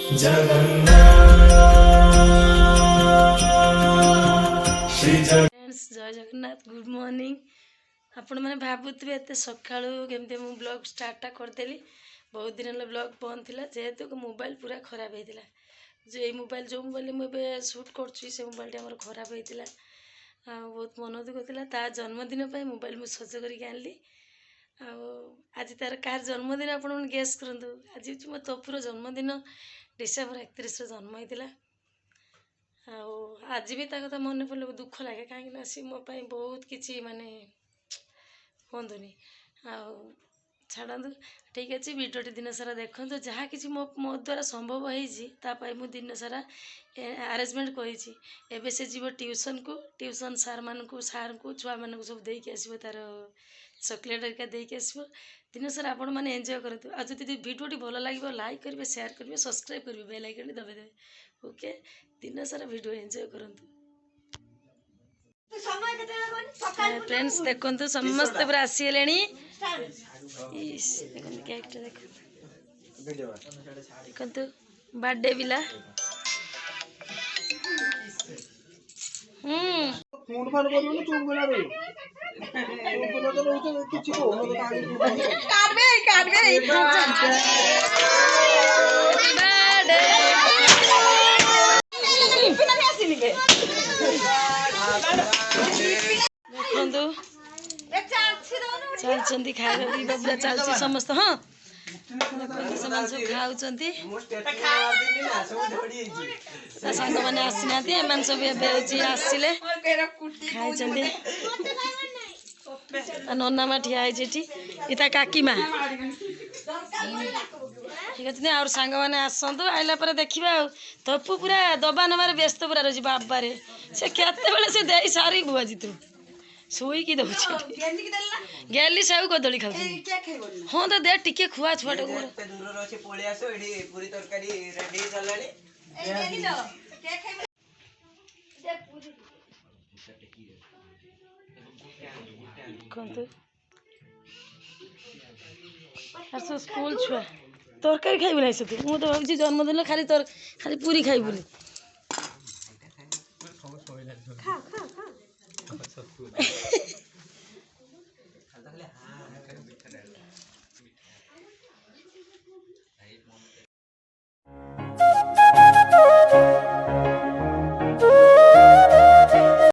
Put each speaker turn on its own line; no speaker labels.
जय Jagannath good morning. आपण मैंने भावुवे एत सका केमती मु ब्लॉग स्टार्ट करदेली। बहुत दिन ब्लॉग बंद थी जेहेतु मोबाइल पूरा खराब होता जो ये मोबाइल जो मोबाइल मुझे सुट कर मोबाइल आम खराब होता बहुत मन दुख होता। जन्मदिन मोबाइल मुझे सज कर आज तार कार जन्मदिन आप गेस करूँ। आज हूँ मो तपुर जन्मदिन डिसेम्बर 31 जन्म होता। आज भी कथा मन पड़े दुख लगे कहीं सी मो बहुत किसी माने कहतुनि छाड़ू ठीक अच्छे भिडियोटी दिन सारा देखो जहाँ कि मो द्वारा संभव होती मुझे दिन सारा आरेंजमेंट करी से जीव ट्यूशन को ट्यूशन सार मान सार को छुआ मान सब देकी आसो तार चॉकलेट हरिका देकी आसो दिन सारा आपण मैंने एंजॉय करूँ। आज जब भिडियोटी भल लगे लाइक करेंगे शेयर करेंगे सब्सक्राइब करेंगे बेल आइकन दबाइदेवे। ओके दिन सारा वीडियो एंजॉय करूँ। फ्रेंड्स देखो समस्ते पूरा आसीगले देखो बर्थडे पिला चलती खाଇବା पिଇବା पूरा चलती समस्त। हाँ सब खाऊँ सांग मैंने आसीना एम सब आसिले खाई नना माँ ठिया इता काकी माँ ठीक अच्छे और सांग मैंने आसतु आइला पर देखा तपु पूरा दबा नबार व्यस्त पूरा रही बाबारे से केत से दे सारी बुआ जीतु शोईकी दौर गेली सेव कदली खाऊ। हाँ तो दे टिके खुआ छुआ स्कूल छुआ तरकारी खाइबु ना मुझे तो भावी जन्मदिन खाली खाली पूरी खाइबुनी